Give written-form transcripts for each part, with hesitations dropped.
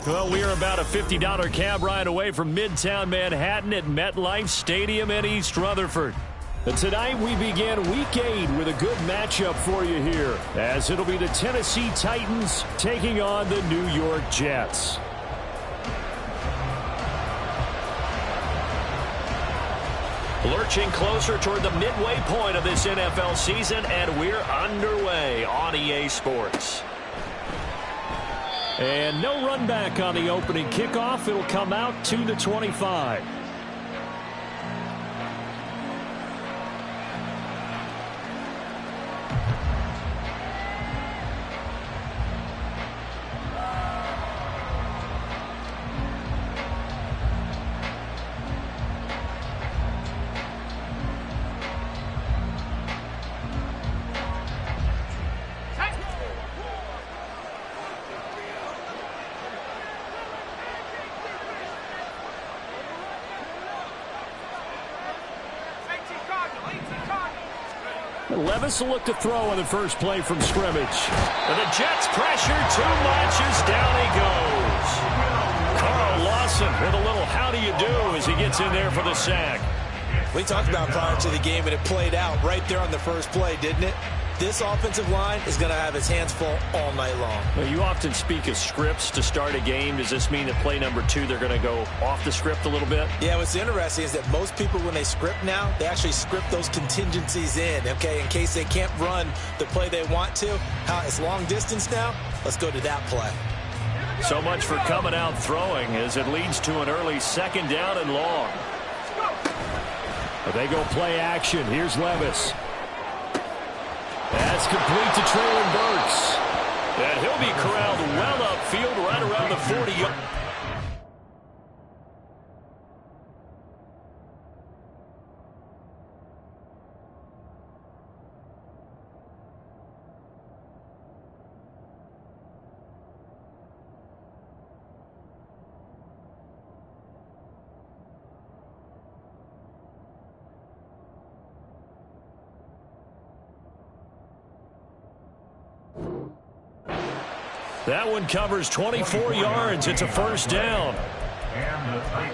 Well, we are about a $50 cab ride away from Midtown Manhattan at MetLife Stadium in East Rutherford. And tonight we begin Week 8 with a good matchup for you here, as it'll be the Tennessee Titans taking on the New York Jets. Lurching closer toward the midway point of this NFL season, and we're underway on EA Sports. And no run back on the opening kickoff. It'll come out to the 25. Levis will look to throw on the first play from scrimmage. And the Jets pressure too much as down he goes. Carl Lawson with a little how do you do as he gets in there for the sack. We talked about prior to the game, and it played out right there on the first play, didn't it? This offensive line is going to have his hands full all night long. Well, you often speak of scripts to start a game. Does this mean that play number 2, they're going to go off the script a little bit? Yeah, what's interesting is that most people, when they script now, they actually script those contingencies in, okay, in case they can't run the play they want to. It's long distance now. Let's go to that play. So much for coming out throwing as it leads to an early second down and long. But they go play action. Here's Levis. That's complete to Traylon Burks. And he'll be corralled well upfield right around the 40. That one covers 24 yards. It's a first down.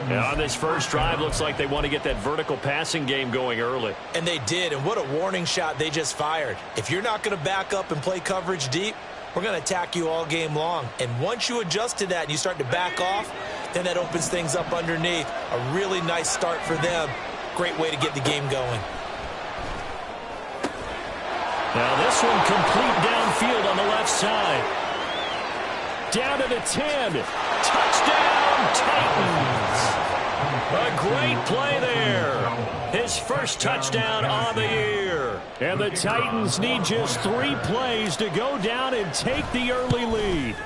And on this first drive, looks like they want to get that vertical passing game going early. And they did, and what a warning shot they just fired. If you're not going to back up and play coverage deep, we're going to attack you all game long. And once you adjust to that and you start to back off, then that opens things up underneath. A really nice start for them. Great way to get the game going. Now this one complete downfield on the left side. Down to the 10. Touchdown, Titans. A great play there. His first touchdown on the year. And the Titans need just 3 plays to go down and take the early lead.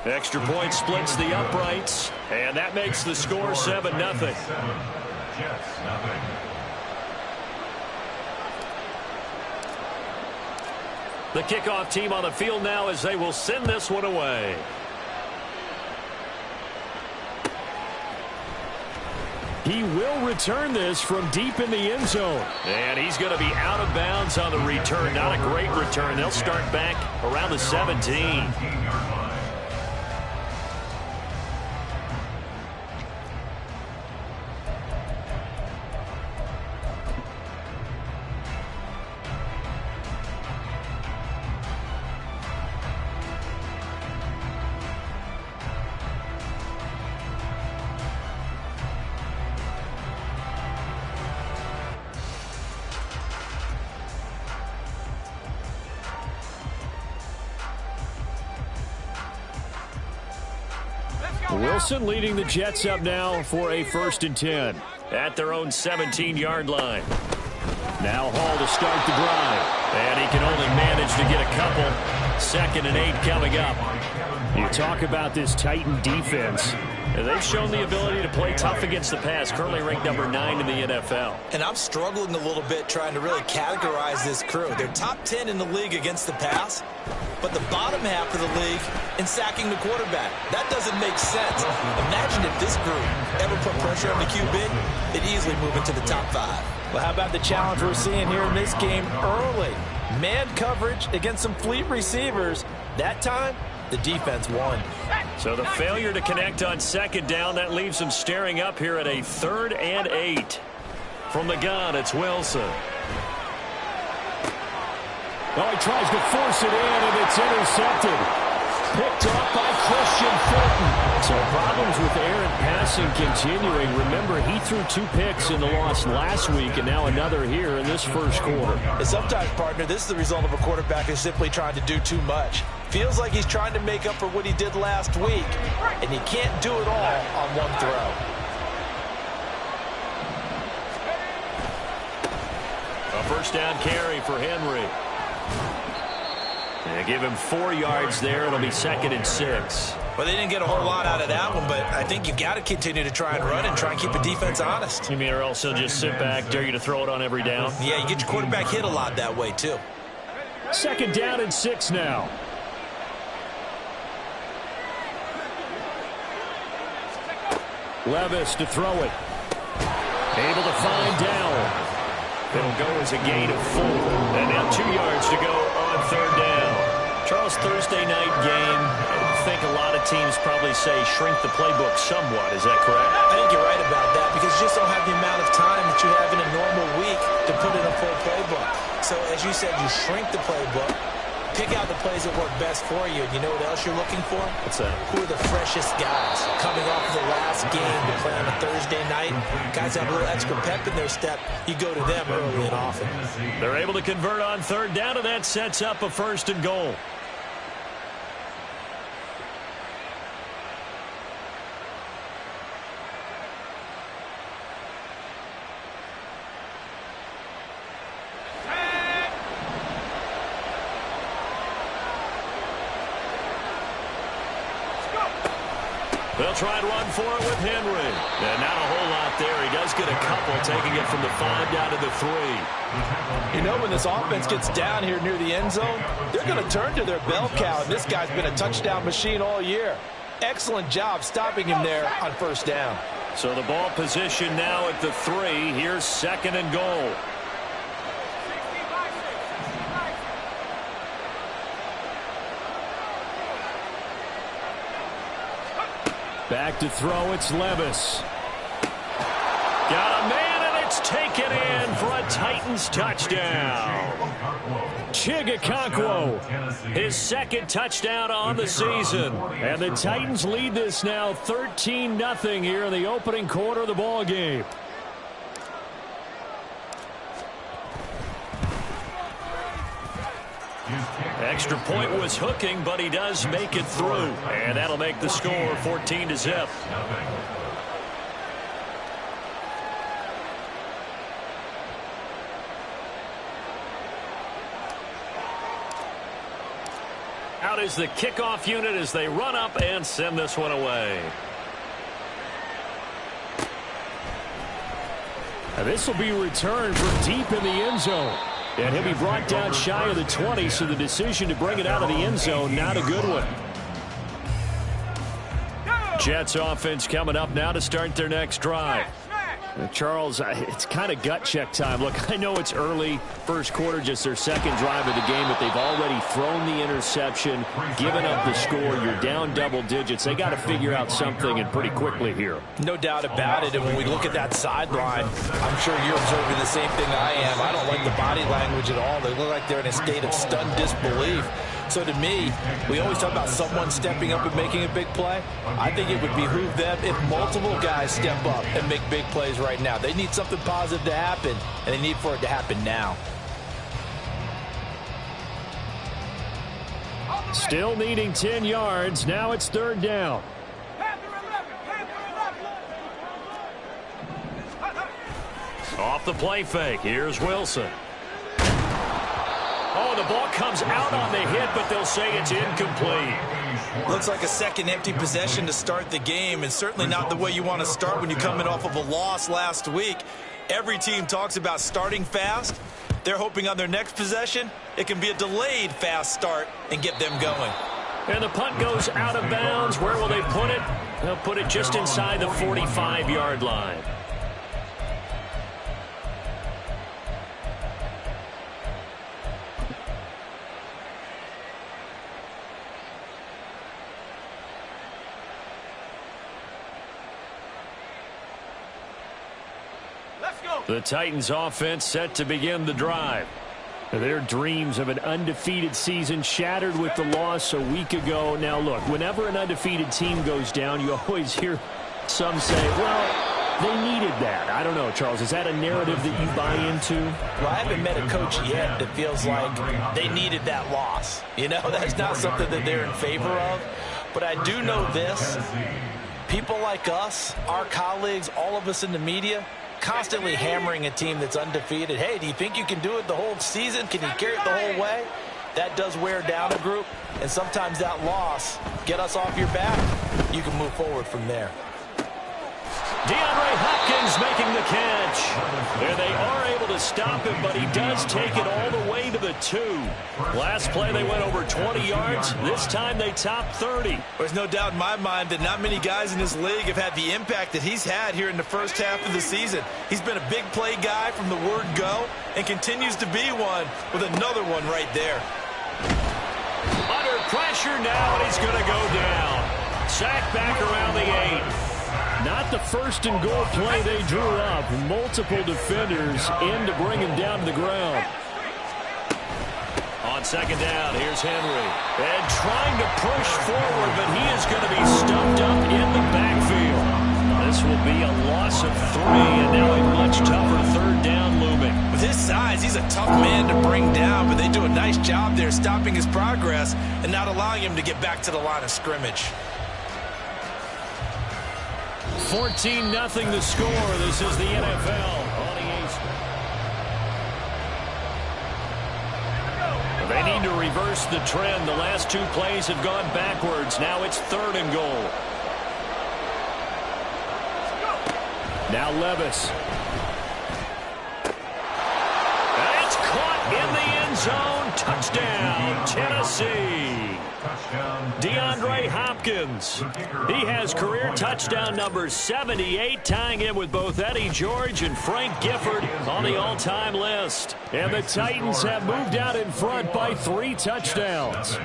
Extra point splits the uprights, and that makes the score 7-0. The kickoff team on the field now as they will send this one away. He will return this from deep in the end zone. And he's going to be out of bounds on the return. Not a great return. They'll start back around the 17. Wilson leading the Jets up now for a 1st and 10 at their own 17-yard line. Now Hall to start the drive, and he can only manage to get a couple. 2nd and 8 coming up. You talk about this Titan defense. They've shown the ability to play tough against the pass, currently ranked number 9 in the NFL. And I'm struggling a little bit trying to really categorize this crew. They're top 10 in the league against the pass, but the bottom half of the league in sacking the quarterback. That doesn't make sense. Imagine if this group ever put pressure on the QB, they'd easily move into the top 5. Well, how about the challenge we're seeing here in this game early? Man coverage against some fleet receivers. That time, the defense won. So the failure to connect on second down, that leaves them staring up here at a 3rd and 8. From the gun, it's Wilson. Well, he tries to force it in, and it's intercepted. Picked off by Christian Fulton. So problems with errant passing continuing. Remember, he threw 2 picks in the loss last week, and now another here in this first quarter. And sometimes, partner, this is the result of a quarterback who's simply trying to do too much. Feels like he's trying to make up for what he did last week, and he can't do it all on one throw. A first down carry for Henry. They give him 4 yards there. It'll be 2nd and 6. Well, they didn't get a whole lot out of that one, but I think you've got to continue to try and run and try and keep the defense honest. You mean, or else he'll just sit back, dare you to throw it on every down? Yeah, you get your quarterback hit a lot that way, too. 2nd down and 6 now. Levis to throw it. Able to find down. It'll go as a gain of 4. And now 2 yards to go on 3rd down. Charles, Thursday night game. I think a lot of teams probably say shrink the playbook somewhat. Is that correct? I think you're right about that because you just don't have the amount of time that you have in a normal week to put in a full playbook. So as you said, you shrink the playbook, pick out the plays that work best for you. And you know what else you're looking for? What's that? Who are the freshest guys coming off of the last game to play on a Thursday night? Guys have a little extra pep in their step. You go to them early and often. They're able to convert on 3rd down, and that sets up a 1st and goal. They'll try and run for it with Henry. And not a whole lot there. He does get a couple, taking it from the 5 down to the 3. You know, when this offense gets down here near the end zone, they're going to turn to their bell cow, and this guy's been a touchdown machine all year. Excellent job stopping him there on 1st down. So the ball position now at the 3. Here's 2nd and goal. Back to throw, it's Levis. Got a man, and it's taken in for a Titans touchdown. Chigakonkwo. His 2nd touchdown on the season. And the Titans lead this now 13-0 here in the opening quarter of the ball game. Extra point was hooking, but he does make it through. And that'll make the score 14-0. Out is the kickoff unit as they run up and send this one away. And this will be returned for deep in the end zone. And he'll be brought down shy of the 20, so the decision to bring it out of the end zone, not a good one. Jets offense coming up now to start their next drive. Charles, it's kind of gut check time. Look, I know it's early, first quarter, just their 2nd drive of the game, but they've already thrown the interception, given up the score. You're down double digits. They got to figure out something, and pretty quickly here. No doubt about it, and when we look at that sideline, I'm sure you're observing the same thing I am. I don't like the body language at all. They look like they're in a state of stunned disbelief. So to me, we always talk about someone stepping up and making a big play. I think it would behoove them if multiple guys step up and make big plays right now. They need something positive to happen, and they need for it to happen now. Still needing 10 yards. Now it's 3rd down. Off the play fake. Here's Wilson. Oh, the ball comes out on the hit, but they'll say it's incomplete. Looks like a 2nd empty possession to start the game, and certainly not the way you want to start when you're coming off of a loss last week. Every team talks about starting fast. They're hoping on their next possession, it can be a delayed fast start and get them going. And the punt goes out of bounds. Where will they put it? They'll put it just inside the 45-yard line. The Titans offense set to begin the drive. Their dreams of an undefeated season shattered with the loss a week ago. Now, look, whenever an undefeated team goes down, you always hear some say, well, they needed that. I don't know, Charles. Is that a narrative that you buy into? Well, I haven't met a coach yet that feels like they needed that loss. You know, that's not something that they're in favor of. But I do know this. People like us, our colleagues, all of us in the media, constantly hammering a team that's undefeated. Hey, do you think you can do it the whole season? Can you carry it the whole way? That does wear down a group, and sometimes that loss, get us off your back, you can move forward from there. DeAndre Hopkins making the catch. And they are able to stop him, but he does take it all the way to the 2. Last play, they went over 20 yards. This time, they topped 30. There's no doubt in my mind that not many guys in this league have had the impact that he's had here in the first half of the season. He's been a big play guy from the word go and continues to be one with another one right there. Under pressure now, and he's going to go down. Sacked back around the 8. Not the first and goal play they drew up. Multiple defenders in to bring him down to the ground. On second down, here's Henry. And trying to push forward, but he is going to be stuffed up in the backfield. This will be a loss of 3, and now a much tougher third down looming. With his size, he's a tough man to bring down, but they do a nice job there stopping his progress and not allowing him to get back to the line of scrimmage. 14-0 the score. This is the NFL. They need to reverse the trend. The last 2 plays have gone backwards. Now it's 3rd and goal. Now Levis. And it's caught in the end zone. Touchdown, Tennessee. DeAndre Hopkins. He has career touchdown number 78, tying him with both Eddie George and Frank Gifford on the all-time list. And the Titans have moved out in front by 3 touchdowns.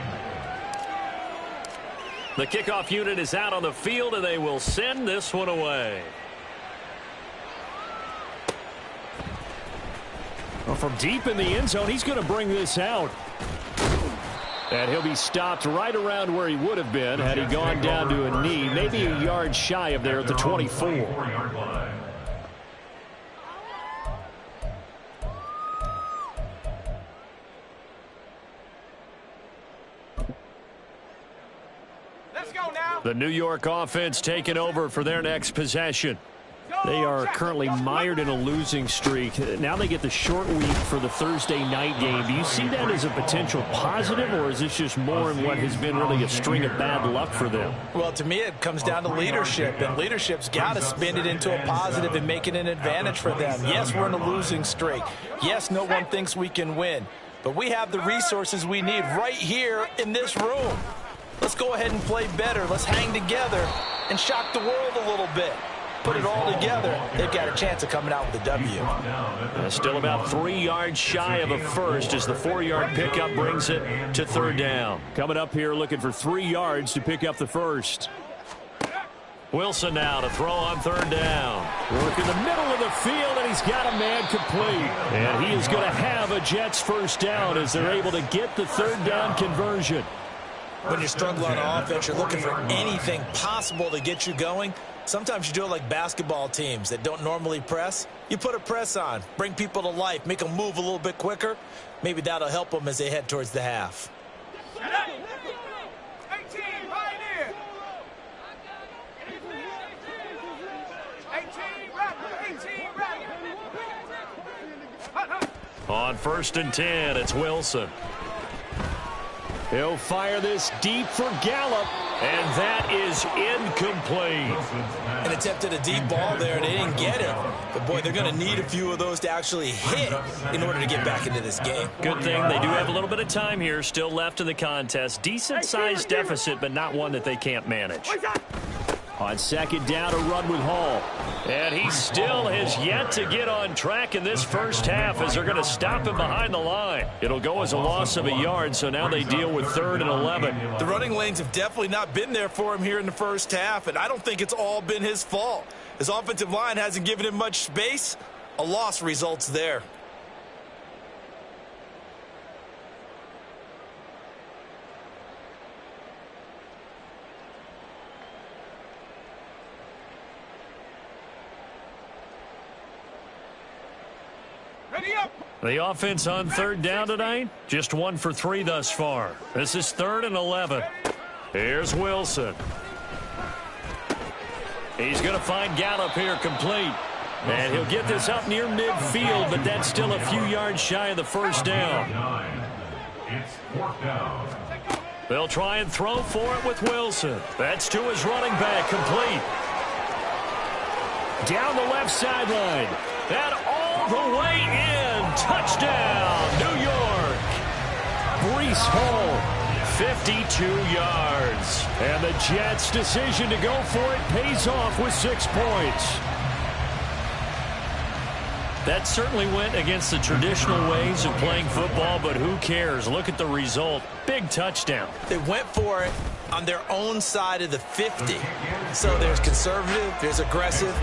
The kickoff unit is out on the field, and they will send this one away. Well, from deep in the end zone, he's going to bring this out. And he'll be stopped right around where he would have been had he gone down to a knee, maybe a yard shy of there at the 24. Let's go now. The New York offense taking over for their next possession. They are currently mired in a losing streak. Now they get the short week for the Thursday night game. Do you see that as a potential positive, or is this just more in what has been really a string of bad luck for them? Well, to me, it comes down to leadership, and leadership's got to spin it into a positive and make it an advantage for them. Yes, we're in a losing streak. Yes, no one thinks we can win, but we have the resources we need right here in this room. Let's go ahead and play better. Let's hang together and shock the world a little bit. Put it all together, they've got a chance of coming out with a W. Still about 3 yards shy of a first as the 4-yard pickup brings it to 3rd down. Coming up here looking for 3 yards to pick up the first. Wilson now to throw on 3rd down. Work in the middle of the field, and he's got a man complete. And he is going to have a Jets first down as they're able to get the 3rd down conversion. When you're struggling on offense, you're looking for anything possible to get you going. Sometimes you do it like basketball teams that don't normally press. You put a press on, bring people to life, make them move a little bit quicker. Maybe that'll help them as they head towards the half. 18, right here. 18, right. On 1st and 10, it's Wilson. He'll fire this deep for Gallup, and that is incomplete. And attempted a deep ball there, and they didn't get it. But, boy, they're going to need a few of those to actually hit in order to get back into this game. Good thing they do have a little bit of time here still left in the contest. Decent-sized deficit, but not one that they can't manage. On 2nd down, a run with Hall. And he still has yet to get on track in this first half as they're going to stop him behind the line. It'll go as a loss of a yard, so now they deal with 3rd and 11. The running lanes have definitely not been there for him here in the first half, and I don't think it's all been his fault. His offensive line hasn't given him much space. A loss results there. Ready up. The offense on third down tonight, just 1 for 3 thus far. This is 3rd and 11. Here's Wilson. He's going to find Gallup here complete. And he'll get this up near midfield, but that's still a few yards shy of the first down. It's 4th down. They'll try and throw for it with Wilson. That's to his running back, complete. Down the left sideline. And all the way in. Touchdown, New York. Breece Hall, 52 yards. And the Jets' decision to go for it pays off with 6 points. That certainly went against the traditional ways of playing football, but who cares? Look at the result. Big touchdown. They went for it on their own side of the 50. So there's conservative, there's aggressive,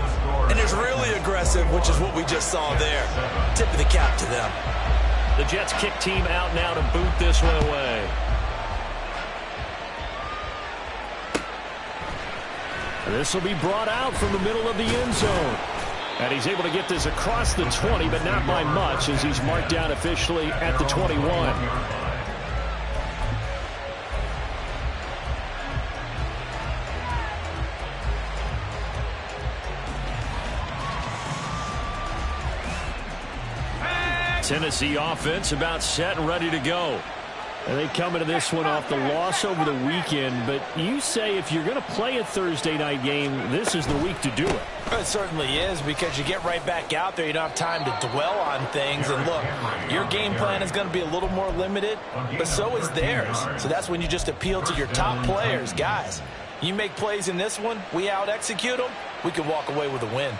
and there's really aggressive, which is what we just saw there. Tip of the cap to them. The Jets kick team out now to boot this one away. This will be brought out from the middle of the end zone. And he's able to get this across the 20, but not by much, as he's marked down officially at the 21. Tennessee offense about set and ready to go. And they come into this one off the loss over the weekend, but you say if you're going to play a Thursday night game, this is the week to do it. It certainly is, because you get right back out there. You don't have time to dwell on things. And look, your game plan is going to be a little more limited, but so is theirs. So that's when you just appeal to your top players. Guys, you make plays in this one, we out-execute them, we can walk away with a win.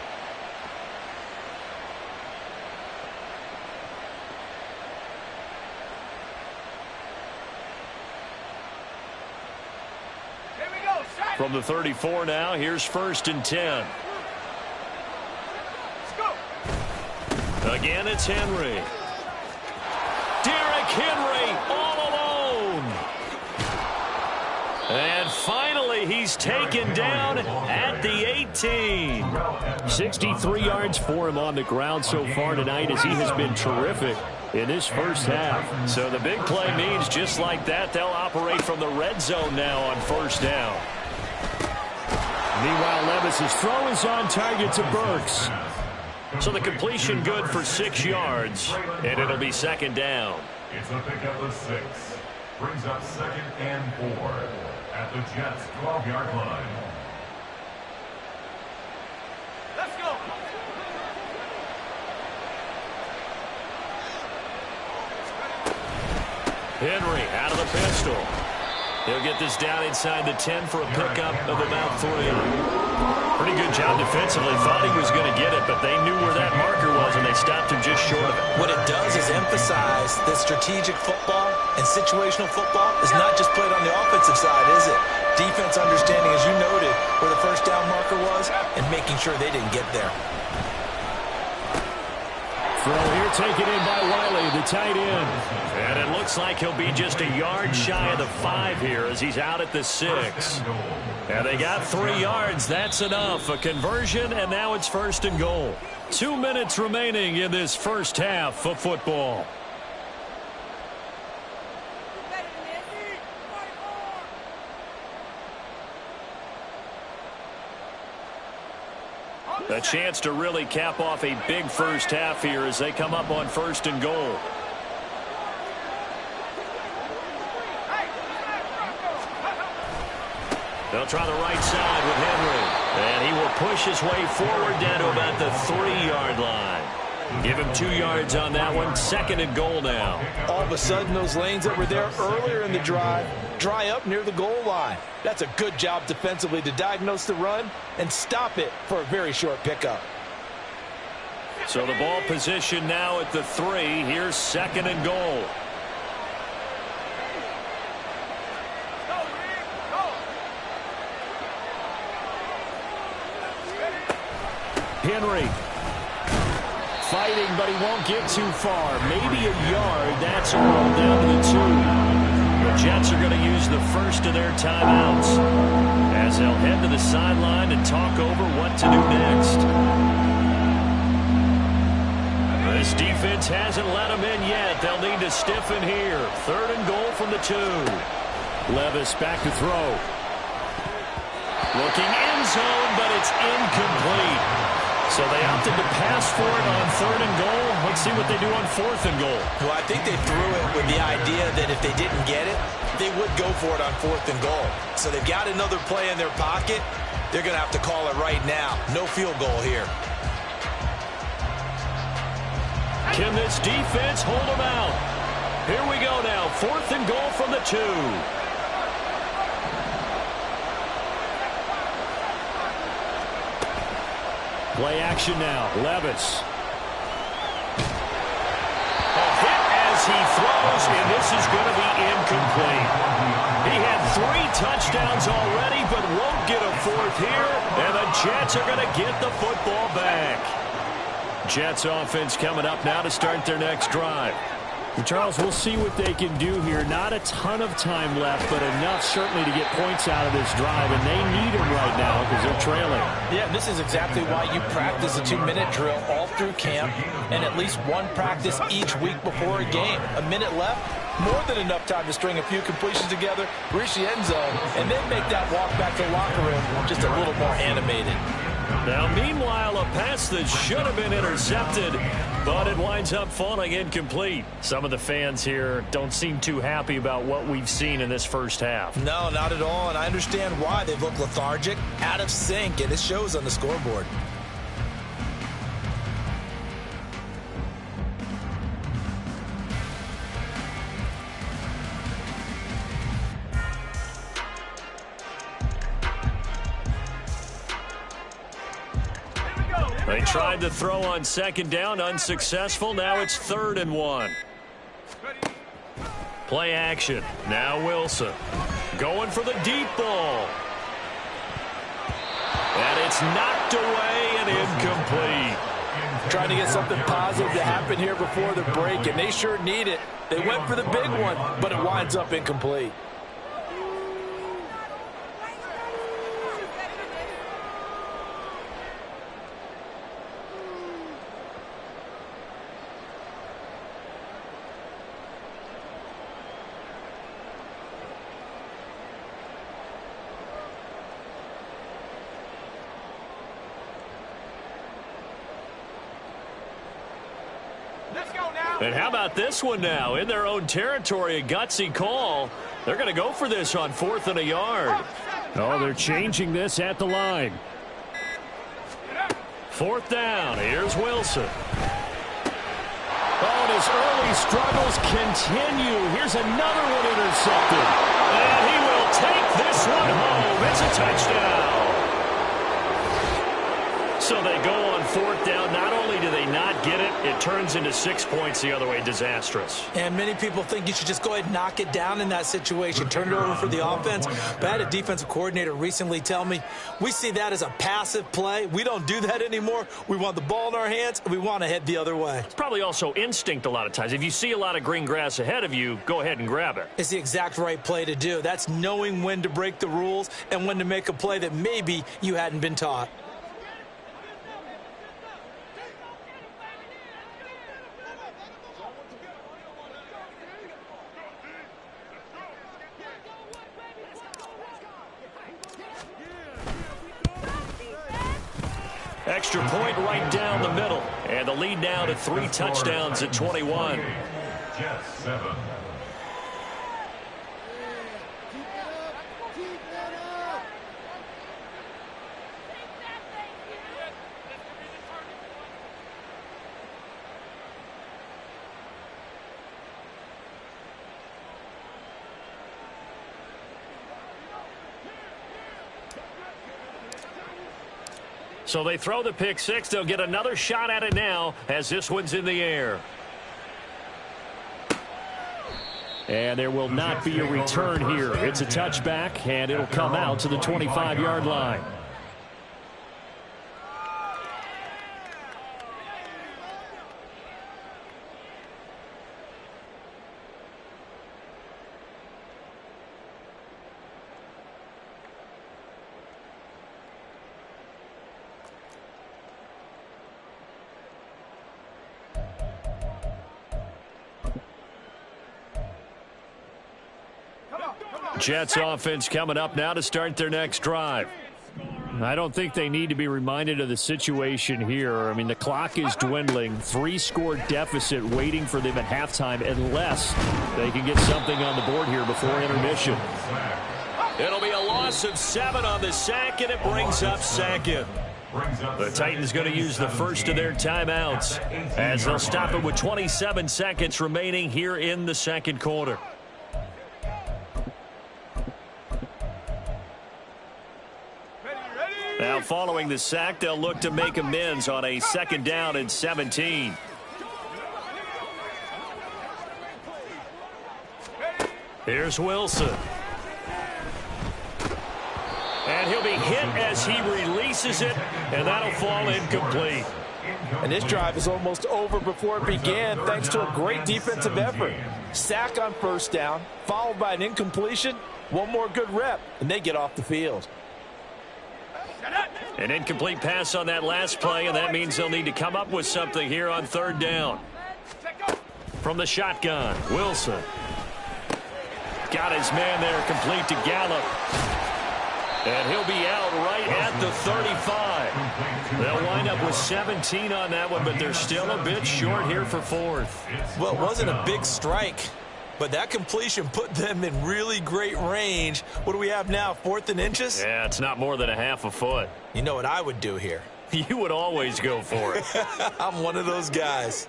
Here we go. Set. From the 34 now, here's 1st and 10. Let's go. Again, it's Henry. Derrick Henry all alone. And finally, he's taken down at the 18. 63 yards for him on the ground so far tonight, as he has been terrific in this first half. So the big play means just like that, they'll operate from the red zone now on 1st down. Meanwhile, Levis's throw is on target to Burks. So the completion good for 6 yards, and it'll be 2nd down. It's a pickup of 6. Brings up 2nd and 4 at the Jets' 12-yard line. Let's go. Henry out of the pistol. He'll get this down inside the 10 for a pickup of about 3. Pretty good job defensively. Thought he was going to get it, but they knew where that marker was, and they stopped him just short of it. What it does is emphasize that strategic football and situational football is not just played on the offensive side, is it? Defense understanding, as you noted, where the 1st down marker was and making sure they didn't get there. Throw here taken in by Wiley, the tight end. And it looks like he'll be just a yard shy of the 5 here as he's out at the 6. And they got 3 yards. That's enough. A conversion, and now it's 1st and goal. 2 minutes remaining in this first half of football. A chance to really cap off a big first half here as they come up on 1st and goal. They'll try the right side with Henry. And he will push his way forward down to about the 3-yard line. Give him 2 yards on that one. 2nd and goal now. All of a sudden, those lanes that were there earlier in the drive dry up near the goal line. That's a good job defensively to diagnose the run and stop it for a very short pickup. So the ball position now at the 3. Here's 2nd and goal. Henry fighting, but he won't get too far. Maybe a yard. That's a roll down to the 2. The Jets are going to use the first of their timeouts as they'll head to the sideline and talk over what to do next. This defense hasn't let them in yet. They'll need to stiffen here. 3rd and goal from the 2. Levis back to throw. Looking end zone, but it's incomplete. So they opted to pass for it on 3rd and goal. Let's see what they do on 4th and goal. Well, I think they threw it with the idea that if they didn't get it, they would go for it on 4th and goal. So they've got another play in their pocket. They're going to have to call it right now. No field goal here. Can this defense hold them out? Here we go now. 4th and goal from the 2. Play action now. Levis. A hit as he throws, and this is going to be incomplete. He had 3 touchdowns already, but won't get a 4th here, and the Jets are going to get the football back. Jets offense coming up now to start their next drive. And Charles, we'll see what they can do here. Not a ton of time left, but enough certainly to get points out of this drive, and they need them right now because they're trailing. Yeah, this is exactly why you practice a 2-minute drill all through camp and at least one practice each week before a game. A minute left, more than enough time to string a few completions together, reach the end zone, and then make that walk back to the locker room just a little more animated. Now, meanwhile, a pass that should have been intercepted, but it winds up falling incomplete. Some of the fans here don't seem too happy about what we've seen in this first half. No, not at all, and I understand why. They've looked lethargic, out of sync, and it shows on the scoreboard. They tried to throw on 2nd down, unsuccessful. Now it's 3rd and 1. Play action. Now Wilson. Going for the deep ball. And it's knocked away and incomplete. Trying to get something positive to happen here before the break, and they sure need it. They went for the big one, but it winds up incomplete. And how about this one now? In their own territory, a gutsy call. They're going to go for this on 4th and a yard. Oh, they're changing this at the line. 4th down. Here's Wilson. Oh, and his early struggles continue. Here's another one intercepted. And he will take this one home. It's a touchdown. So they go on 4th down. Not only do they not get it, it turns into 6 points the other way. Disastrous. And many people think you should just go ahead and knock it down in that situation. Turn it over for the offense. But I had a defensive coordinator recently tell me, we see that as a passive play. We don't do that anymore. We want the ball in our hands, and we want to head the other way. It's probably also instinct a lot of times. If you see a lot of green grass ahead of you, go ahead and grab it. It's the exact right play to do. That's knowing when to break the rules and when to make a play that maybe you hadn't been taught. Extra point right down the middle. And the lead now to 3 touchdowns at 21. Jets 7. So they throw the pick 6. They'll get another shot at it now as this one's in the air. And there will not be a return here. It's a touchback, and it'll come out to the 25-yard line. Jets offense coming up now to start their next drive. I don't think they need to be reminded of the situation here. I mean, the clock is dwindling. 3-score deficit waiting for them at halftime unless they can get something on the board here before intermission. It'll be a loss of 7 on the sack, and it brings up second. The Titans going to use the first of their timeouts as they'll stop it with 27 seconds remaining here in the second quarter. Now following the sack, they'll look to make amends on a 2nd down and 17. Here's Wilson. And he'll be hit as he releases it, and that'll fall incomplete. And this drive is almost over before it began thanks to a great defensive effort. Sack on 1st down, followed by an incompletion, one more good rep, and they get off the field. An incomplete pass on that last play, and that means they'll need to come up with something here on 3rd down. From the shotgun, Wilson. Got his man there, complete to Gallup. And he'll be out right at the 35. They'll wind up with 17 on that one, but they're still a bit short here for 4th. Well, it wasn't a big strike, but that completion put them in really great range. What do we have now, 4th and inches? Yeah, it's not more than a half a foot. You know what I would do here? You would always go for it. I'm one of those guys.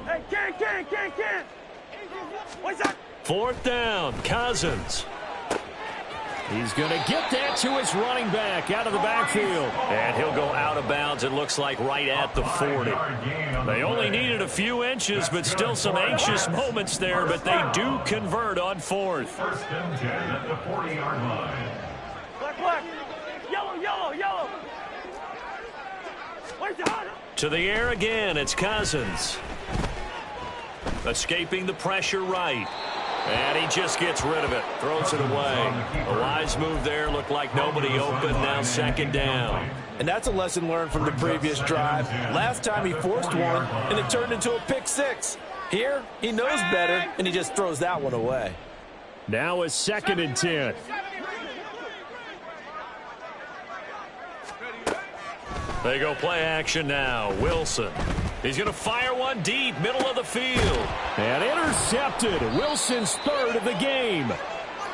Hey, can't. What's up? 4th down, Cousins. He's going to get that to his running back out of the backfield. And he'll go out of bounds, it looks like, right at the 40. They only needed a few inches, but still some anxious moments there, but they do convert on 4th. 1st and 10 at the 40-yard line. Black. Yellow. Where's the hunter? To the air again, it's Cousins. Escaping the pressure right. And he just gets rid of it. Throws it away. A wise move there. Looked like nobody open. Now 2nd down. And that's a lesson learned from the previous drive. Last time he forced one, and it turned into a pick 6. Here, he knows better, and he just throws that one away. Now a 2nd and 10. They go play action now. Wilson. He's going to fire one deep, middle of the field. And intercepted. Wilson's 3rd of the game.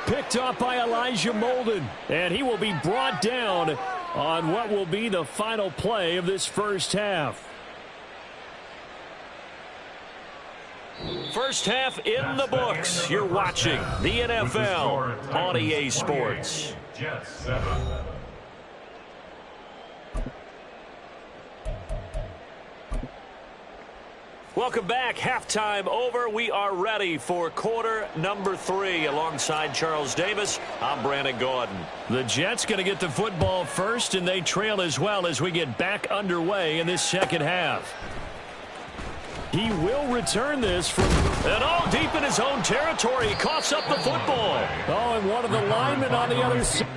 Picked up by Elijah Molden. And he will be brought down on what will be the final play of this first half. First half in the books. You're watching the NFL on EA Sports. Jets 7. Welcome back. Halftime over. We are ready for quarter number 3. Alongside Charles Davis, I'm Brandon Gordon. The Jets going to get the football first, and they trail as well as we get back underway in this second half. He will return this from... And all deep in his own territory. He coughs up the football. Oh, and one of the linemen on the other side.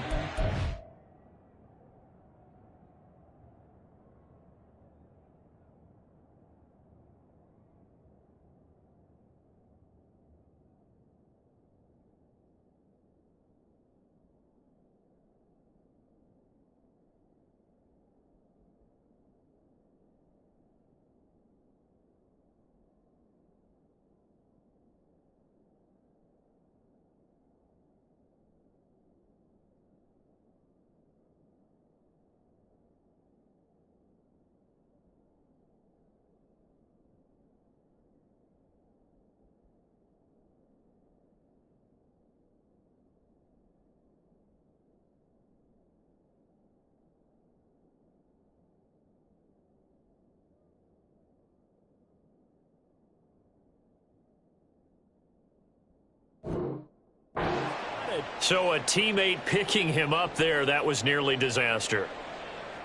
So a teammate picking him up there, that was nearly disaster.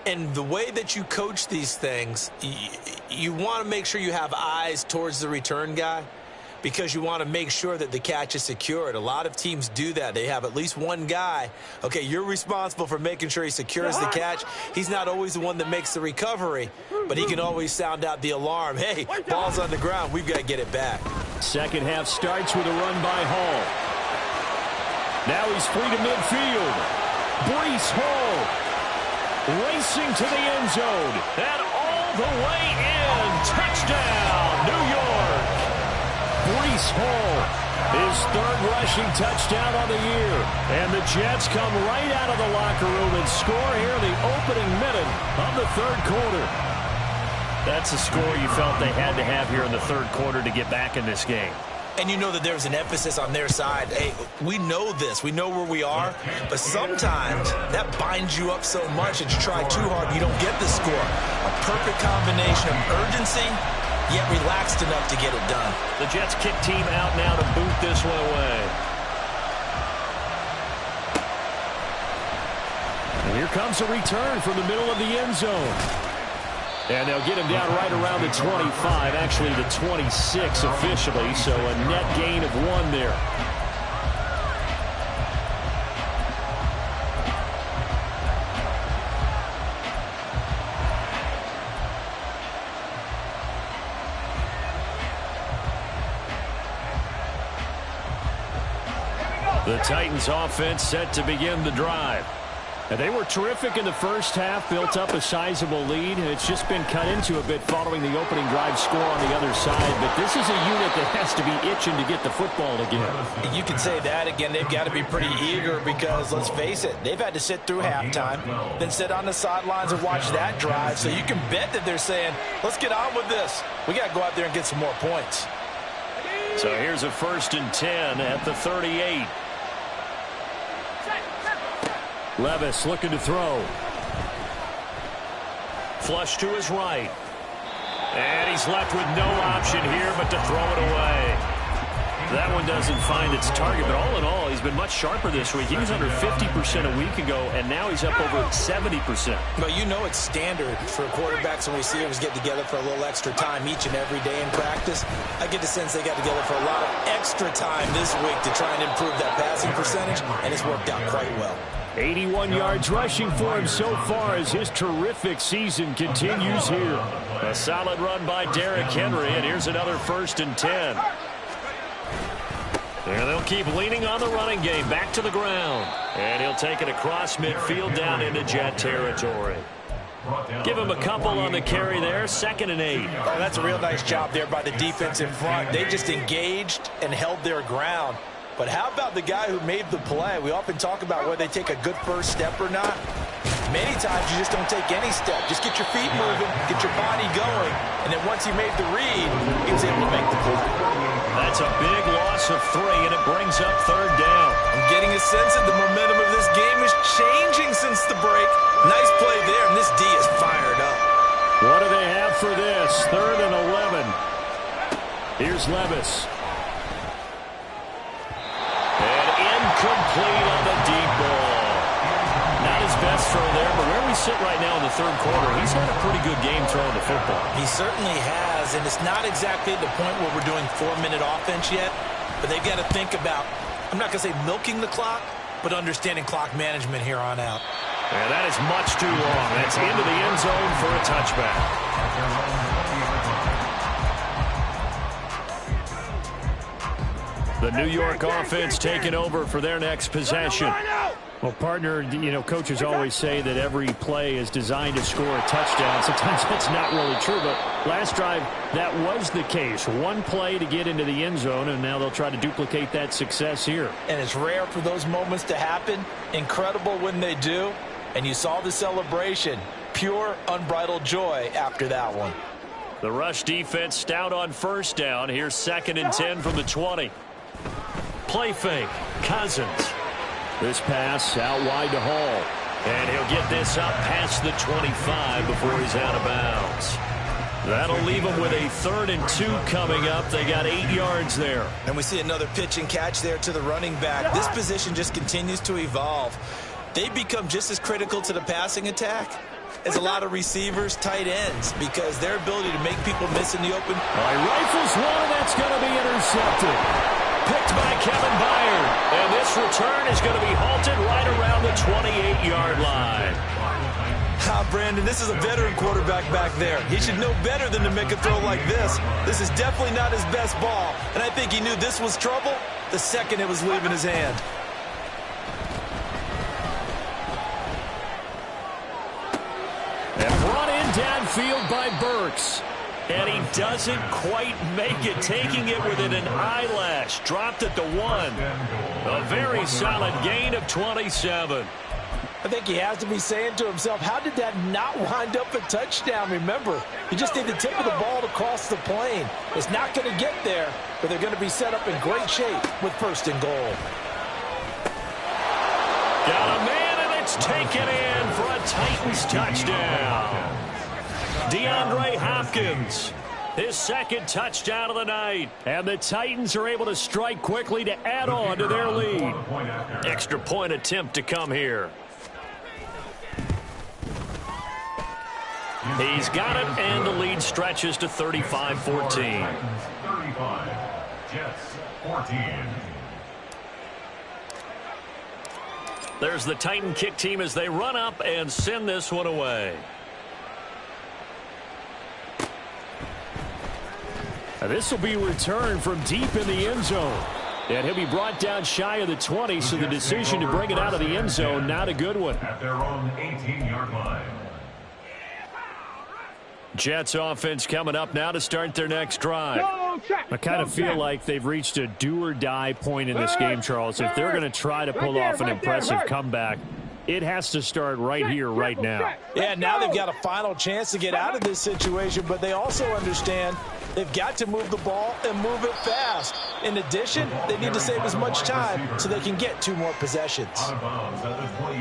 And the way that you coach these things, you want to make sure you have eyes towards the return guy because you want to make sure that the catch is secured. A lot of teams do that. They have at least one guy. Okay, you're responsible for making sure he secures the catch. He's not always the one that makes the recovery, but he can always sound out the alarm. Hey, ball's on the ground. We've got to get it back. Second half starts with a run by Hall. Now he's free to midfield. Breece Hall racing to the end zone. And all the way in. Touchdown, New York. Breece Hall, his third rushing touchdown on the year. And the Jets come right out of the locker room and score here in the opening minute of the third quarter. That's a score you felt they had to have here in the third quarter to get back in this game. And you know that there's an emphasis on their side. Hey, we know this. We know where we are. But sometimes that binds you up so much that you try too hard and you don't get the score. A perfect combination of urgency, yet relaxed enough to get it done. The Jets kick team out now to boot this one away. And here comes a return from the middle of the end zone. And they'll get him down right around the 25, actually the 26 officially, so a net gain of 1 there. The Titans offense set to begin the drive. And they were terrific in the first half, built up a sizable lead. It's just been cut into a bit following the opening drive score on the other side. But this is a unit that has to be itching to get the football again. You can say that again. They've got to be pretty eager because, let's face it, they've had to sit through halftime, then sit on the sidelines and watch that drive. So you can bet that they're saying, let's get on with this. We got to go out there and get some more points. So here's a 1st and 10 at the 38. Levis looking to throw. Flush to his right. And he's left with no option here but to throw it away. That one doesn't find its target, but all in all, he's been much sharper this week. He was under 50% a week ago, and now he's up over 70%. But you know it's standard for quarterbacks and receivers get together for a little extra time each and every day in practice. I get the sense they got together for a lot of extra time this week to try and improve that passing percentage, and it's worked out quite well. 81 yards rushing for him so far as his terrific season continues here. A solid run by Derrick Henry, and here's another 1st and 10. And they'll keep leaning on the running game back to the ground. And he'll take it across midfield down into Jet territory. Give him a couple on the carry there. 2nd and 8. Oh, that's a real nice job there by the defense in front. They just engaged and held their ground. But how about the guy who made the play? We often talk about whether they take a good first step or not. Many times you just don't take any step. Just get your feet moving, get your body going, and then once he made the read, he was able to make the play. That's a big loss of 3, and it brings up 3rd down. I'm getting a sense that the momentum of this game is changing since the break. Nice play there, and this D is fired up. What do they have for this? 3rd and 11. Here's Levis. Complete on the deep ball. Not his best throw there, but where we sit right now in the third quarter, he's had a pretty good game throwing the football. He certainly has, and it's not exactly the point where we're doing 4-minute offense yet, but they've got to think about, I'm not going to say milking the clock, but understanding clock management here on out. And that is much too long. That's into the end zone for a touchback. The New York offense taking over for their next possession. Well, partner, you know, coaches always say that every play is designed to score a touchdown. Sometimes that's not really true, but last drive, that was the case. One play to get into the end zone, and now they'll try to duplicate that success here. And it's rare for those moments to happen. Incredible when they do. And you saw the celebration. Pure, unbridled joy after that one. The rush defense stout on 1st down. Here's 2nd and 10 from the 20. Play fake. Cousins. This pass out wide to Hall. And he'll get this up past the 25 before he's out of bounds. That'll leave him with a 3rd and 2 coming up. They got 8 yards there. And we see another pitch and catch there to the running back. This position just continues to evolve. They become just as critical to the passing attack as a lot of receivers, tight ends, because their ability to make people miss in the open. He rifles one, that's going to be intercepted. Picked by Kevin Byard. And this return is going to be halted right around the 28-yard line. Brandon, this is a veteran quarterback back there. He should know better than to make a throw like this. This is definitely not his best ball, and I think he knew this was trouble the second it was leaving his hand. And brought in downfield by Burks. And he doesn't quite make it, taking it within an eyelash. Dropped at the 1. A very solid gain of 27. I think he has to be saying to himself, how did that not wind up a touchdown? Remember, you just need the tip of the ball to cross the plane. It's not going to get there, but they're going to be set up in great shape with 1st and goal. Got a man, and it's taken in for a Titans touchdown. DeAndre Hopkins, his 2nd touchdown of the night. And the Titans are able to strike quickly to add on to their lead. Extra point attempt to come here. He's got it, and the lead stretches to 35-14. 35, Jets 14. There's the Titan kick team as they run up and send this one away. This will be returned from deep in the end zone. And he'll be brought down shy of the 20, so the decision to bring it out of the end zone, not a good one. At their own 18-yard line. Jets offense coming up now to start their next drive. I kind of feel like they've reached a do-or-die point in this game, Charles. If they're going to try to pull off an impressive comeback, it has to start right here, right now. Yeah, now they've got a final chance to get out of this situation, but they also understand they've got to move the ball and move it fast. In addition, they need to save as much time so they can get 2 more possessions.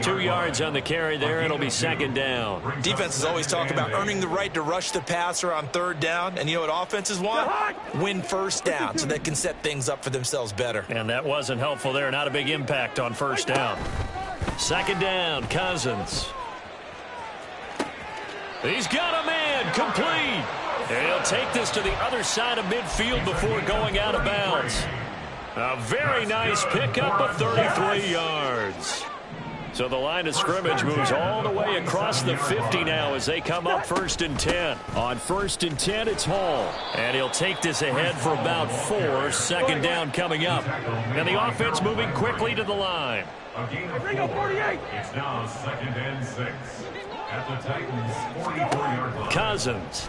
2 yards on the carry there. It'll be 2nd down. Defenses always talk about earning the right to rush the passer on 3rd down, and you know what offenses want? Win 1st down so they can set things up for themselves better. And that wasn't helpful there. Not a big impact on 1st down. 2nd down, Cousins. He's got a man, complete. And he'll take this to the other side of midfield before going out of bounds. A very nice pickup of 33 yards. So the line of scrimmage moves all the way across the 50 now as they come up 1st and 10. On 1st and 10, it's Hall. And he'll take this ahead for about 4. 2nd down coming up. And the offense moving quickly to the line. A gain of 4. It's now 2nd and 6. At the Titans' 44-yard line. Cousins.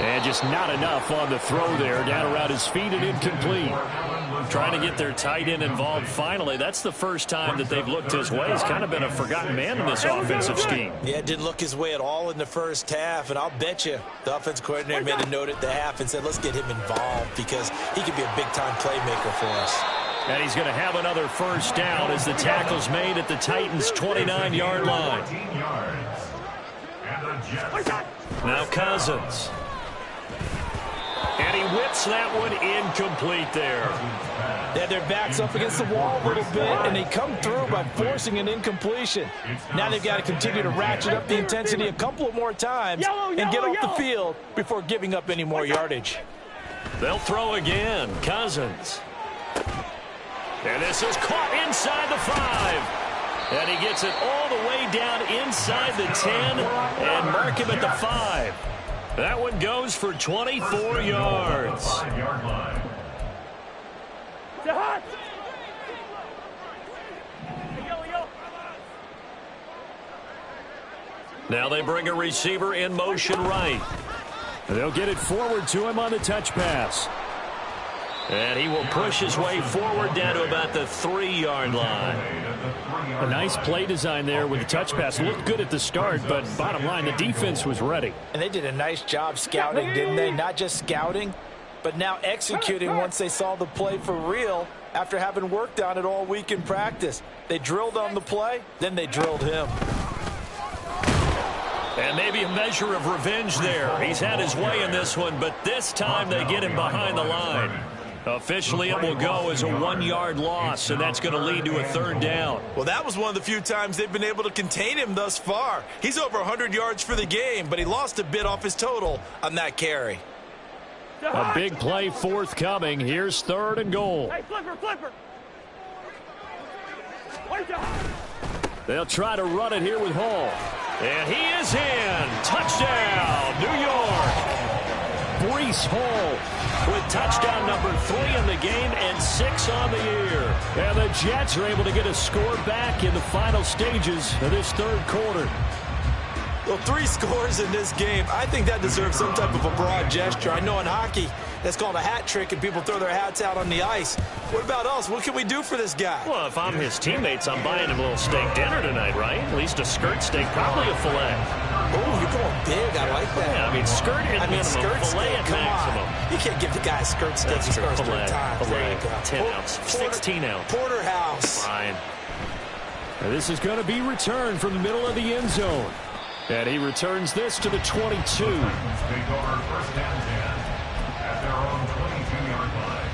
And just not enough on the throw there. Down around his feet and incomplete. Trying to get their tight end involved finally. That's the first time that they've looked his way. He's kind of been a forgotten man in this offensive scheme. Yeah, it didn't look his way at all in the 1st half, and I'll bet you the offense coordinator made a note at the half and said, let's get him involved because he could be a big-time playmaker for us. And he's going to have another 1st down as the tackle's made at the Titans' 29-yard line. Now Cousins. And he whips that one incomplete there. Yeah, their back's up against the wall a little bit, and they come through by forcing an incompletion. Now they've got to continue to ratchet up the intensity a couple of more times and get off the field before giving up any more yardage. They'll throw again. Cousins. And this is caught inside the 5. And he gets it all the way down inside the 10 and mark him at the 5. That one goes for 24 yards. Now they bring a receiver in motion right. They'll get it forward to him on the touch pass. And he will push his way forward down to about the 3-yard line. A nice play design there with the touch pass. Looked good at the start, but bottom line, the defense was ready. And they did a nice job scouting, didn't they? Not just scouting, but now executing once they saw the play for real after having worked on it all week in practice. They drilled on the play, then they drilled him. And maybe a measure of revenge there. He's had his way in this one, but this time they get him behind the line. Officially, it will go as a 1-yard loss, and that's going to lead to a 3rd down. Well, that was one of the few times they've been able to contain him thus far. He's over 100 yards for the game, but he lost a bit off his total on that carry. A big play forthcoming. Here's 3rd and goal. Hey, flipper. They'll try to run it here with Hall. And he is in. Touchdown, New York. Breece Hall with touchdown number 3 in the game and 6 on the year. And the Jets are able to get a score back in the final stages of this third quarter. Well, 3 scores in this game. I think that deserves some type of a broad gesture. I know in hockey, that's called a hat trick, and people throw their hats out on the ice. What about us? What can we do for this guy? Well, if I'm his teammates, I'm buying him a little steak dinner tonight, right? At least a skirt steak, probably a filet. Oh, you're going big. I like that. Yeah, I mean, skirt at minimum, skirt filet steak, at come maximum. on. You can't give the guy a skirt steak his first 3 times. There you go. 10 ounce, 16 ounce. Porterhouse. Fine. And this is going to be returned from the middle of the end zone. And he returns this to the 22. Take over 1st and 10 at their own 22-yard line.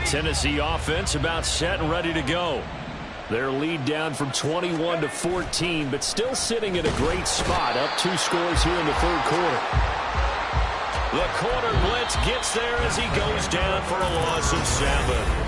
Tennessee offense about set and ready to go. Their lead down from 21 to 14, but still sitting in a great spot, up 2 scores here in the third quarter. The corner blitz gets there as he goes down for a loss of 7.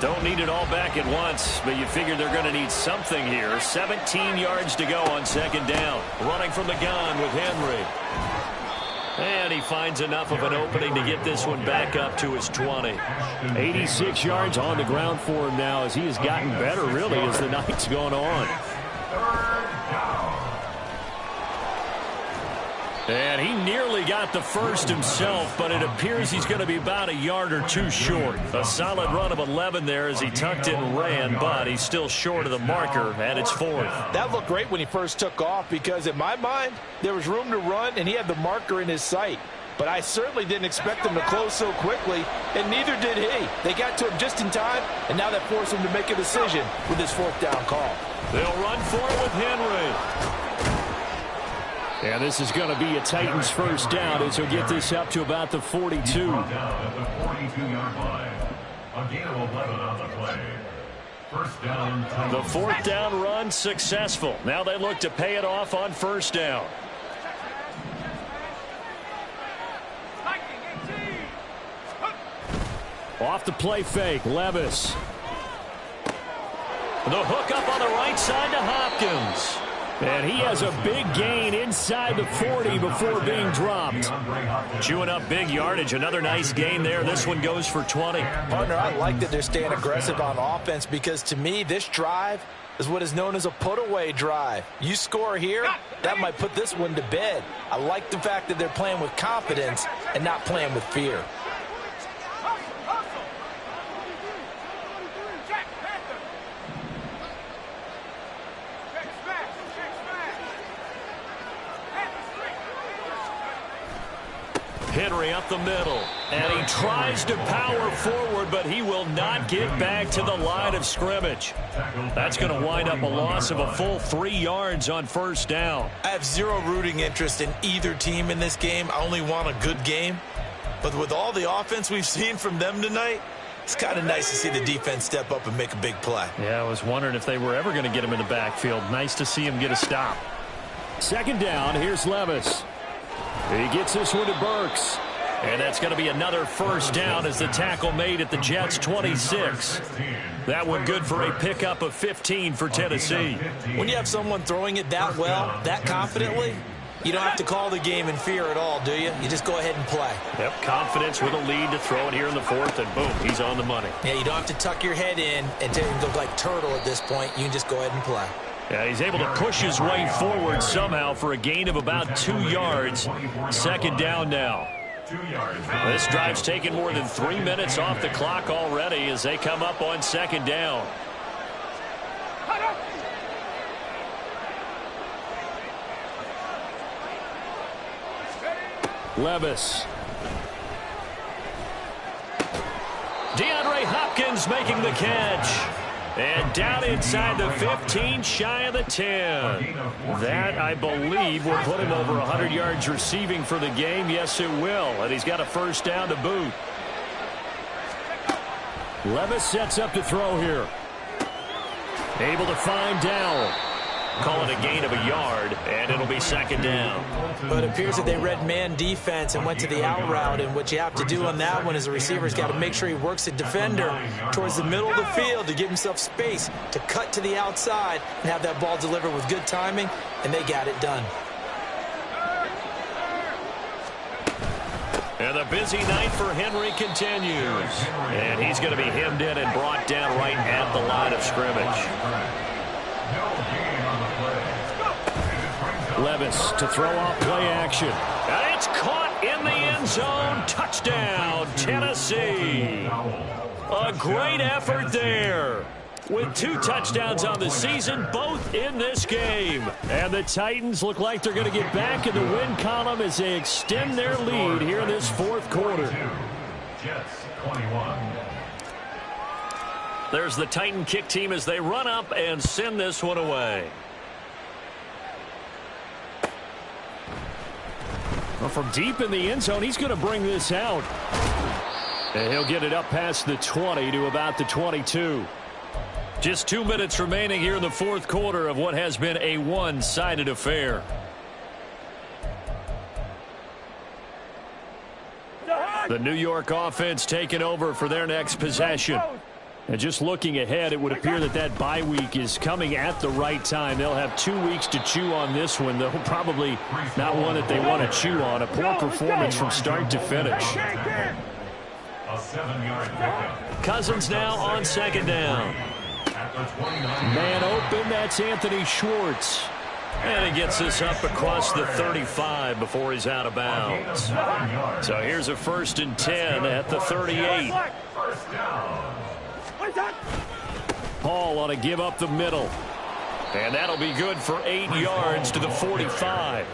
Don't need it all back at once, but you figure they're going to need something here. 17 yards to go on 2nd down. Running from the gun with Henry. And he finds enough of an opening to get this one back up to his 20. 86 yards on the ground for him now as he has gotten better, really, as the night's gone on. And he nearly got the first himself, but it appears he's going to be about a yard or 2 short. A solid run of 11 there as he tucked it and ran, but he's still short of the marker, and it's 4th. That looked great when he first took off because, in my mind, there was room to run, and he had the marker in his sight. But I certainly didn't expect him to close so quickly, and neither did he. They got to him just in time, and now that forced him to make a decision with his 4th down call. They'll run for it with Henry. And this is going to be a Titans first down as he'll get this up to about the 42. Down at the 42-yard line. A gain of 11 on the play. 1st down. The 4th down run successful. Now they look to pay it off on 1st down. Off the play fake, Levis. The hook up on the right side to Hopkins. And he has a big gain inside the 40 before being dropped. Chewing up big yardage. Another nice gain there. This one goes for 20. Partner, I like that they're staying aggressive on offense because, to me, this drive is what is known as a put-away drive. You score here, that might put this one to bed. I like the fact that they're playing with confidence and not playing with fear. Henry up the middle, and he tries to power forward, but he will not get back to the line of scrimmage. That's going to wind up a loss of a full 3 yards on 1st down. I have zero rooting interest in either team in this game. I only want a good game. But with all the offense we've seen from them tonight, it's kind of nice to see the defense step up and make a big play. Yeah, I was wondering if they were ever going to get him in the backfield. Nice to see him get a stop. 2nd down, here's Levis. He gets this one to Burks. And that's going to be another 1st down as the tackle made at the Jets' 26. That one good for a pickup of 15 for Tennessee. When you have someone throwing it that well, that confidently, you don't have to call the game in fear at all, do you? You just go ahead and play. Yep, confidence with a lead to throw it here in the 4th, and boom, he's on the money. Yeah, you don't have to tuck your head in and look like turtle at this point. You can just go ahead and play. Yeah, he's able to push his way forward somehow for a gain of about 2 yards. 2nd down now. This drive's taken more than 3 minutes off the clock already as they come up on 2nd down. Levis. DeAndre Hopkins making the catch. And down inside the 15, shy of the 10. That, I believe, will put him over 100 yards receiving for the game. Yes, it will. And he's got a first down to boot. Levis sets up to throw here. Able to find Dowell. Call it a gain of a yard, and it'll be second down. But it appears that they read man defense and went to the out route, and what you have to do on that one is the receiver's got to make sure he works the defender towards the middle of the field to give himself space to cut to the outside and have that ball delivered with good timing, and they got it done. And the busy night for Henry continues. And he's going to be hemmed in and brought down right at the line of scrimmage. Levis to throw off play action. And it's caught in the end zone. Touchdown, Tennessee. A great effort there. With 2 touchdowns on the season, both in this game. And the Titans look like they're going to get back in the win column as they extend their lead here in this fourth quarter. Jets 21. There's the Titan kick team as they run up and send this one away. Well, from deep in the end zone, he's going to bring this out. And he'll get it up past the 20 to about the 22. Just 2 minutes remaining here in the fourth quarter of what has been a one-sided affair. The New York offense taking over for their next possession. And just looking ahead, it would appear that that bye week is coming at the right time. They'll have 2 weeks to chew on this one. They'll probably not one that they want to chew on. A poor performance from start to finish. A 7-yard pickup. Cousins now on second down. Man open, that's Anthony Schwartz. And he gets this up across the 35 before he's out of bounds. So here's a 1st and 10 at the 38. First down. Paul on a give up the middle. And that'll be good for 8 yards to the 45.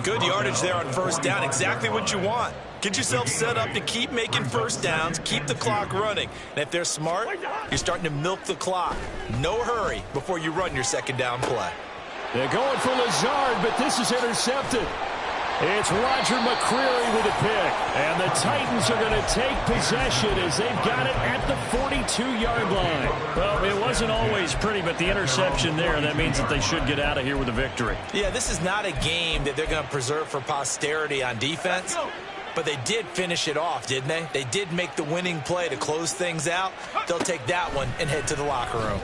Good yardage there on first down. Exactly what you want. Get yourself set up to keep making first downs, keep the clock running. And if they're smart, you're starting to milk the clock. No hurry before you run your second down play. They're going for Lazard, but this is intercepted. It's Roger McCreary with a pick. And the Titans are going to take possession as they've got it at the 42-yard line. Well, it wasn't always pretty, but the interception there, that means that they should get out of here with a victory. Yeah, this is not a game that they're going to preserve for posterity on defense. But they did finish it off, didn't they? They did make the winning play to close things out. They'll take that one and head to the locker room.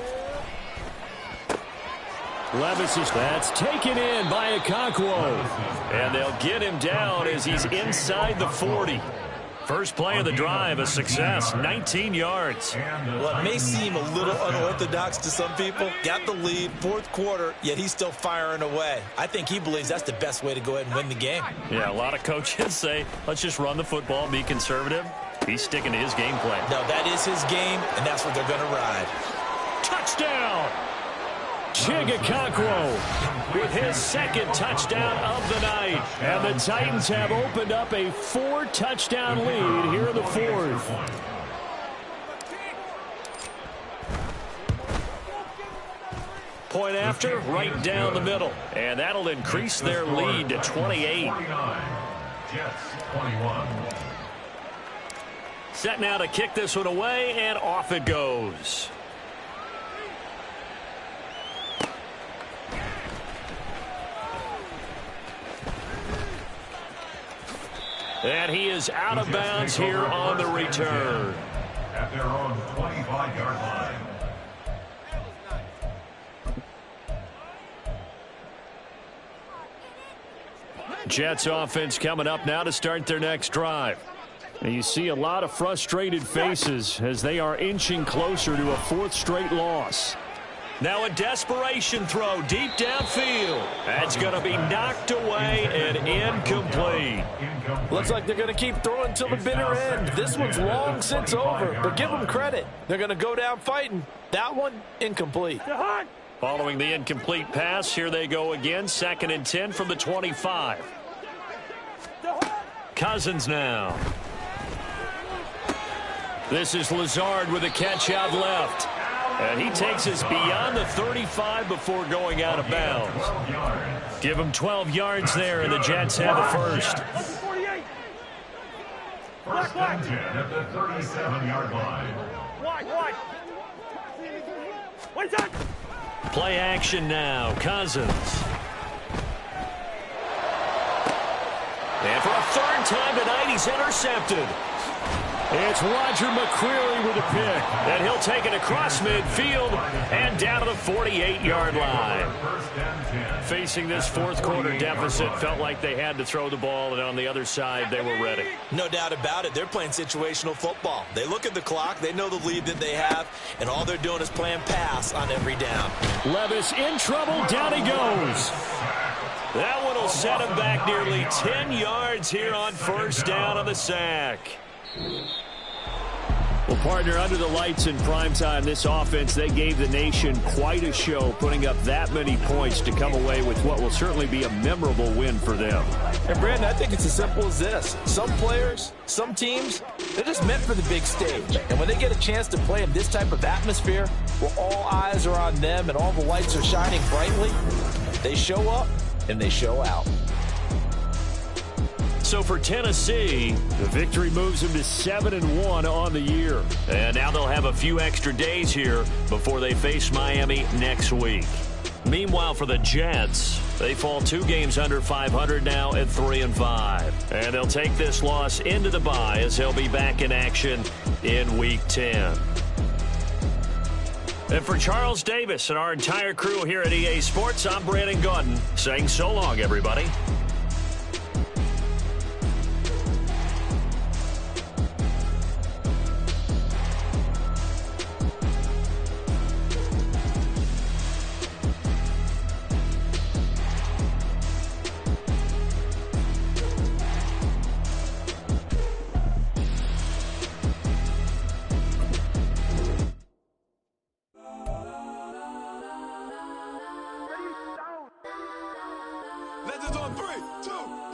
Levis is that's taken in by Okonkwo. And they'll get him down as he's inside the 40. First play of the drive, a success, 19 yards. Well, it may seem a little unorthodox to some people. Got the lead, fourth quarter, yet he's still firing away. I think he believes that's the best way to go ahead and win the game. Yeah, a lot of coaches say, let's just run the football, be conservative. He's sticking to his game plan. No, that is his game, and that's what they're going to ride. Touchdown! Chig Okonkwo with his second touchdown of the night. And the Titans have opened up a 4-touchdown lead here in the fourth. Point after, right down the middle. And that'll increase their lead to 28. Jets 21. Set now to kick this one away, and off it goes. And he is out of bounds here on the return. At their own 25-yard line. Jets offense coming up now to start their next drive. And you see a lot of frustrated faces as they are inching closer to a 4th straight loss. Now a desperation throw deep downfield. That's going to be knocked away and incomplete. Looks like they're going to keep throwing till the bitter end. This one's long since over, but give them credit. They're going to go down fighting. That one, incomplete. Following the incomplete pass, here they go again. 2nd and 10 from the 25. Cousins now. This is Lazard with a catch out left. And he takes us beyond the 35 before going out of bounds. Give him 12 yards there, and the Jets have a first. First and 10 at the 37-yard line. Wide. What's that? Play action now. Cousins. And for a third time tonight, he's intercepted. It's Roger McCreary with a pick. And he'll take it across midfield and down to the 48-yard line. Facing this fourth quarter deficit, felt like they had to throw the ball, and on the other side, they were ready. No doubt about it. They're playing situational football. They look at the clock, they know the lead that they have, and all they're doing is playing pass on every down. Levis in trouble. Down he goes. That one will set him back nearly 10 yards here on first down on the sack. Well, partner, under the lights in primetime, this offense, they gave the nation quite a show, putting up that many points to come away with what will certainly be a memorable win for them. And, Brandon, I think it's as simple as this. Some players, some teams, they're just meant for the big stage. And when they get a chance to play in this type of atmosphere, where all eyes are on them and all the lights are shining brightly, they show up and they show out. So for Tennessee, the victory moves them to 7-1 on the year. And now they'll have a few extra days here before they face Miami next week. Meanwhile, for the Jets, they fall 2 games under 500 now at 3-5. And they'll take this loss into the bye as they'll be back in action in Week 10. And for Charles Davis and our entire crew here at EA Sports, I'm Brandon Gaudin saying so long, everybody.